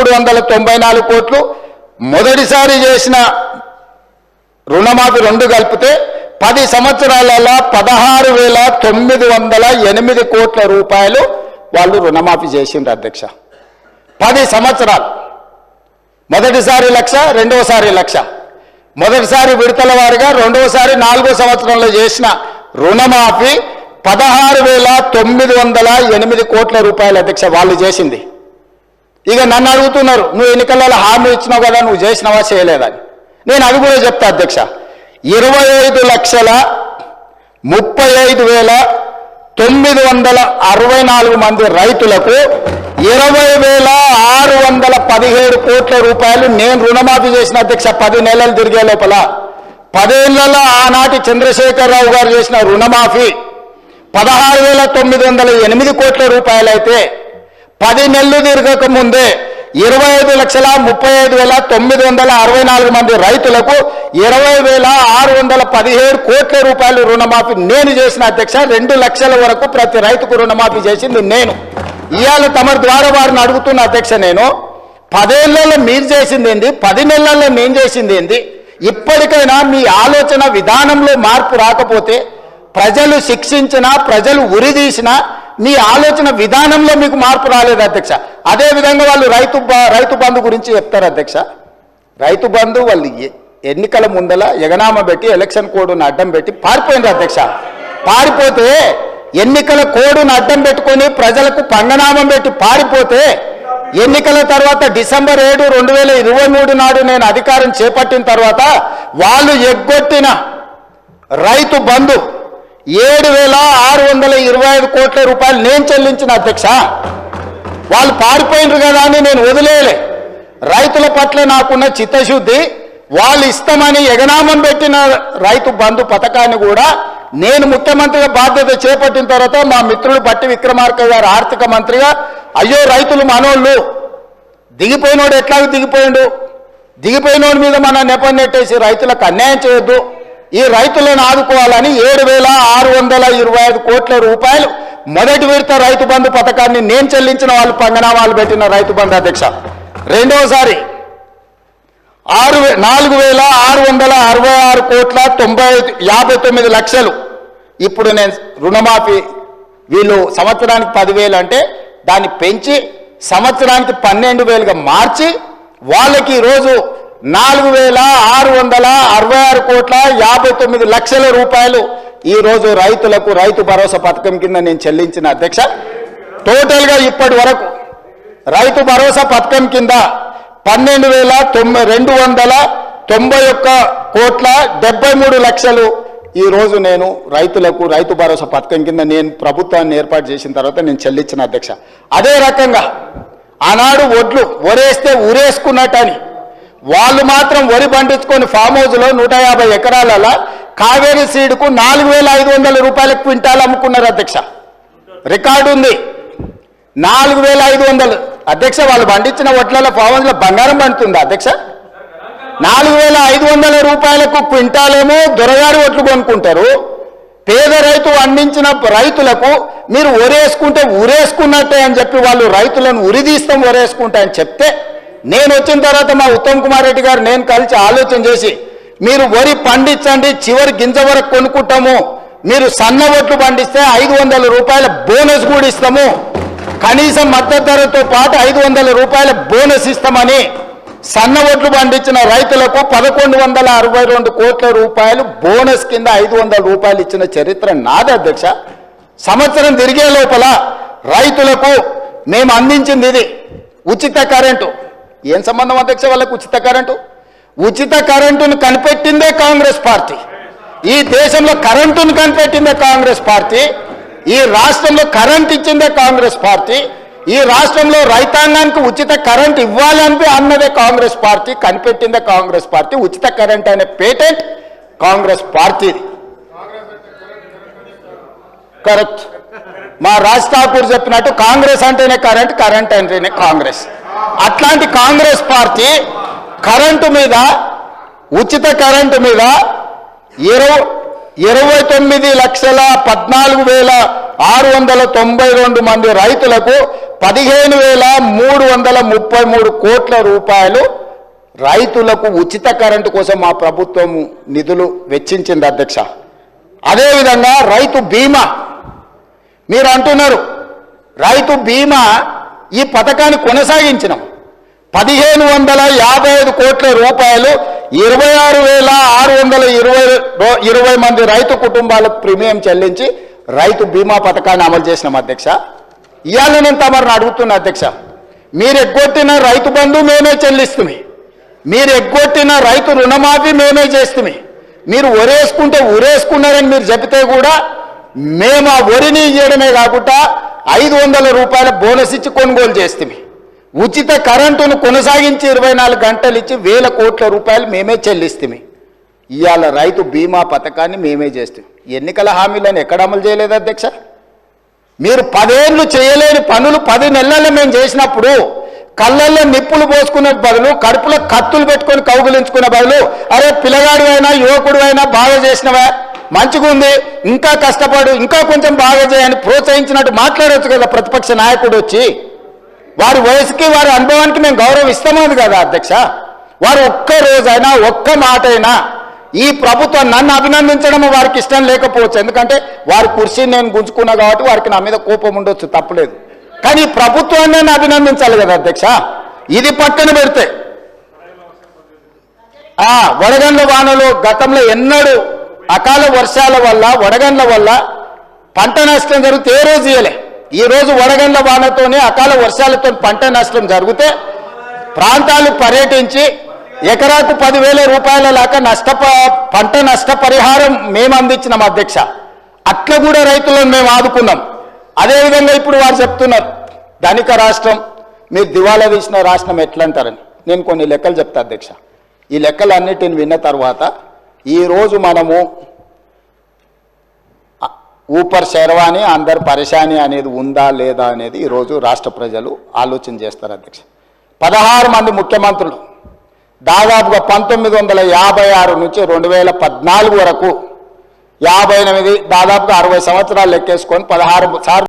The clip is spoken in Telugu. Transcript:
394 కోట్లు, మొదటిసారి చేసిన రుణమాఫీ 2 కలిపితే 10 సంవత్సరాలలో 16,908 కోట్ల రూపాయలు వాళ్ళు రుణమాఫీ చేసిండ్రు అధ్యక్ష. 10 సంవత్సరాలు. మొదటిసారి 1,00,000, రెండవసారి 1,00,000. మొదటిసారి విడతల వారిగా, రెండవసారి 4వ సంవత్సరంలో చేసిన రుణమాఫీ 16,908 కోట్ల రూపాయలు అధ్యక్ష వాళ్ళు చేసింది. ఇక నన్ను అడుగుతున్నారు, నువ్వు ఎన్నికలలో హామీ ఇచ్చినావు కదా, నువ్వు చేసినావా చేయలేదని. నేను అది కూడా చెప్తా అధ్యక్ష. 25,35,964 మంది రైతులకు 20,617 కోట్ల రూపాయలు నేను రుణమాఫీ చేసిన అధ్యక్ష. 10 నెలలు తిరిగే లోపల 10 ఏళ్లలో ఆనాటి చంద్రశేఖరరావు గారు చేసిన రుణమాఫీ 16,908 కోట్ల రూపాయలు అయితే 10 నెలలు తిరగక ముందే 25,35,964 మంది రైతులకు 20,617 కోట్ల రూపాయలు రుణమాఫీ నేను చేసిన అధ్యక్ష. 2 లక్షల వరకు ప్రతి రైతుకు రుణమాఫీ చేసింది నేను. ఇవాళ తమరి ద్వారా వారిని అడుగుతున్న అధ్యక్ష, నేను 10 ఏళ్లలో మీరు చేసింది ఏంది, 10 నెలల్లో నేను చేసింది ఏంది? ఇప్పటికైనా మీ ఆలోచన విధానంలో మార్పు రాకపోతే, ప్రజలు శిక్షించినా, ప్రజలు ఉరిదీసినా మీ ఆలోచన విధానంలో మీకు మార్పు రాలేదు అధ్యక్ష. అదేవిధంగా వాళ్ళు రైతు బంధు గురించి చెప్తారు అధ్యక్ష. రైతు బంధు వాళ్ళు ఎన్నికల ముందల ఎగనామ పెట్టి ఎలక్షన్ కోడ్ను అడ్డం పెట్టి పారిపోయింది అధ్యక్ష. పారిపోతే ఎన్నికల కోడ్ను అడ్డం పెట్టుకొని ప్రజలకు పంగనామం పెట్టి పారిపోతే ఎన్నికల తర్వాత డిసెంబర్ 7, 2023 నాడు నేను అధికారం చేపట్టిన తర్వాత వాళ్ళు ఎగ్గొట్టిన రైతు బంధు 7,625 కోట్ల రూపాయలు నేను చెల్లించిన అధ్యక్ష. వాళ్ళు పారిపోయినారు కదా అని నేను వదిలేయలే. రైతుల పట్ల నాకున్న చిత్తశుద్ధి, వాళ్ళు ఇస్తామని ఎగనామం పెట్టిన రైతు బంధు పథకాన్ని కూడా నేను ముఖ్యమంత్రిగా బాధ్యత చేపట్టిన తర్వాత మా మిత్రులు బట్టి విక్రమార్క గారు ఆర్థిక మంత్రిగా, అయ్యో రైతులు మనోళ్ళు, దిగిపోయినోడు ఎట్లాగో దిగిపోయినోడి మీద మన నెపం నెట్టేసి రైతులకు అన్యాయం చేయొద్దు, ఈ రైతులను ఆదుకోవాలని 7,625 కోట్ల రూపాయలు మొదటి విడత రైతు బంధు పథకాన్ని నేను చెల్లించిన వాళ్ళు పంగనామాలు పెట్టిన రైతు బంధు అధ్యక్ష. రెండవసారి 4,666 కోట్ల 59 లక్షలు ఇప్పుడు నేను రుణమాఫీ, వీళ్ళు సంవత్సరానికి 10,000 అంటే దాన్ని పెంచి సంవత్సరానికి 12,000గా మార్చి వాళ్ళకి ఈరోజు 4,666 కోట్ల 59 లక్షల రూపాయలు ఈరోజు రైతులకు రైతు భరోసా పథకం కింద నేను చెల్లించిన అధ్యక్ష. టోటల్గా ఇప్పటి వరకు రైతు భరోసా పథకం కింద 12,291 కోట్ల 73 లక్షలు ఈరోజు నేను రైతులకు రైతు భరోసా పథకం కింద నేను ప్రభుత్వాన్ని ఏర్పాటు చేసిన తర్వాత నేను చెల్లించిన అధ్యక్ష. అదే రకంగా ఆనాడు వరేస్తే ఊరేసుకున్నట్టని వాళ్ళు మాత్రం వరి పండించుకొని ఫామ్ హౌస్లో 150 ఎకరాలలో కావేరీ సీడ్కు 4,500 రూపాయల క్వింటాల్ అమ్ముకున్నారు అధ్యక్ష. రికార్డు ఉంది. 4,500 అధ్యక్ష. వాళ్ళు పండించిన వడ్లలో ఫామ్ హౌస్లో బంగారం పండుతుందా అధ్యక్ష? 4,500 రూపాయలకు క్వింటాలేమో దొరగారి ఒట్లు కొనుక్కుంటారు. పేద రైతు అందించిన రైతులకు మీరు ఒరేసుకుంటే ఊరేసుకున్నట్టే అని చెప్పి వాళ్ళు రైతులను ఉరిదీస్తాం ఒరేసుకుంటా అని చెప్తే, నేను వచ్చిన తర్వాత మా ఉత్తమ్ కుమార్ రెడ్డి గారు నేను కలిసి ఆలోచన చేసి, మీరు వరి పండించండి, చివరి గింజ వరకు కొనుక్కుంటాము, మీరు సన్న ఒట్లు పండిస్తే 500 రూపాయల బోనస్ కూడా ఇస్తాము, కనీసం మద్దతు ధరతో పాటు 500 రూపాయల బోనస్ ఇస్తామని సన్న ఒట్లు పండించిన రైతులకు 1,162 కోట్ల రూపాయలు బోనస్ కింద 500 రూపాయలు ఇచ్చిన చరిత్ర నాది అధ్యక్ష. సంవత్సరం తిరిగే లోపల రైతులకు మేము అందించింది ఇది ఉచిత కరెంటు. ఏం సంబంధం అధ్యక్ష వాళ్ళకు ఉచిత కరెంటు? ఉచిత కరెంటును కనిపెట్టిందే కాంగ్రెస్ పార్టీ. ఈ దేశంలో కరెంటును కనిపెట్టిందే కాంగ్రెస్ పార్టీ. ఈ రాష్ట్రంలో కరెంట్ ఇచ్చిందే కాంగ్రెస్ పార్టీ. ఈ రాష్ట్రంలో రైతాంగానికి ఉచిత కరెంట్ ఇవ్వాలని అన్నదే కాంగ్రెస్ పార్టీ. కనిపెట్టిందే కాంగ్రెస్ పార్టీ. ఉచిత కరెంట్ అనే పేటెంట్ కాంగ్రెస్ పార్టీది. కరెక్ట్. మా రాజ్ ఠాకూర్ చెప్పినట్టు కాంగ్రెస్ అంటేనే కరెంట్, కరెంట్ అంటేనే కాంగ్రెస్. అట్లాంటి కాంగ్రెస్ పార్టీ కరెంటు మీద, ఉచిత కరెంటు మీద 29,14,692 మంది రైతులకు 15,333 కోట్ల రూపాయలు రైతులకు ఉచిత కరెంటు కోసం మా ప్రభుత్వం నిధులు వెచ్చించింది అధ్యక్ష. అదేవిధంగా రైతు బీమా మీరు అంటున్నారు, రైతు బీమా ఈ పథకాన్ని కొనసాగించినాం. 1,555 కోట్ల రూపాయలు 26,620 మంది రైతు కుటుంబాలకు ప్రీమియం చెల్లించి రైతు బీమా పథకాన్ని అమలు చేసినాం అధ్యక్ష. ఇవాళ నేను తమరిని అడుగుతున్నా అధ్యక్ష, మీరు ఎగ్గొట్టిన రైతు బంధు మేమే చెల్లిస్తుమి, మీరు ఎగ్గొట్టిన రైతు రుణమాఫీ మేమే చేస్తుమి, మీరు ఒరేసుకుంటే ఉరేసుకున్నారని మీరు చెబితే కూడా మేము ఆ వరిని ఇవ్వడమే కాకుండా 500 రూపాయల బోనస్ ఇచ్చి కొనుగోలు చేస్తుమి, ఉచిత కరెంటును కొనసాగించి 24 గంటలు ఇచ్చి 1,000 కోట్ల రూపాయలు మేమే చెల్లిస్తుమి. ఇవాళ రైతు బీమా పథకాన్ని మేమే చేస్తాం. ఎన్నికల హామీలను ఎక్కడ అమలు చేయలేదు అధ్యక్ష? మీరు 10 ఏళ్ళు చేయలేని పనులు 10 నెలల్లో మేము చేసినప్పుడు కళ్ళల్లో నిప్పులు పోసుకునే బదులు, కడుపులో కత్తులు పెట్టుకొని కౌగులించుకునే బదులు, అరే పిల్లగాడు అయినా యువకుడు అయినా బాగా చేసినవా, మంచిగా ఉంది, ఇంకా కష్టపడు, ఇంకా కొంచెం బాగా చేయని ప్రోత్సహించినట్టు మాట్లాడవచ్చు కదా ప్రతిపక్ష నాయకుడు వచ్చి. వారి వయసుకి వారి అనుభవానికి మేము గౌరవం ఇస్తామది కదా అధ్యక్ష. వారు ఒక్క రోజైనా ఒక్క మాట అయినా ఈ ప్రభుత్వం నన్ను అభినందించడం వారికి ఇష్టం లేకపోవచ్చు, ఎందుకంటే వారి కుర్చీని నేను గుంజుకున్నా కాబట్టి వారికి నా మీద కోపం ఉండొచ్చు, తప్పలేదు. కానీ ప్రభుత్వాన్ని నేను అభినందించాలి కదా అధ్యక్ష. ఇది పక్కన పెడితే వడగండ్ల వానలు గతంలో ఎన్నడూ అకాల వర్షాల వల్ల వడగండ్ల వల్ల పంట నష్టం జరిగితే ఏ రోజు ఇయ్యలే. ఈ రోజు వడగండ్ల వానతోనే అకాల వర్షాలతో పంట నష్టం జరిగితే ప్రాంతాలు పర్యటించి ఎకరాకు 10,000 రూపాయల లాగా పంట నష్ట పరిహారం మేము అందించినాం అధ్యక్ష. అట్లా కూడా రైతులను మేము ఆదుకున్నాం. అదేవిధంగా ఇప్పుడు వారు చెప్తున్నారు ధనిక రాష్ట్రం, మీరు దివాలా తీసిన రాష్ట్రం ఎట్లా అంటారని. నేను కొన్ని లెక్కలు చెప్తా అధ్యక్ష. ఈ లెక్కలన్నిటిని విన్న తర్వాత ఈరోజు మనము ఊపర్ శర్వాణి అందరు పరేషాని అనేది ఉందా లేదా అనేది ఈరోజు రాష్ట్ర ప్రజలు ఆలోచన చేస్తారు అధ్యక్ష. 16 మంది ముఖ్యమంత్రులు దాదాపుగా 1956 నుంచి 2014 వరకు 58 దాదాపుగా 60 సంవత్సరాలు లెక్కేసుకొని 16 సార్లు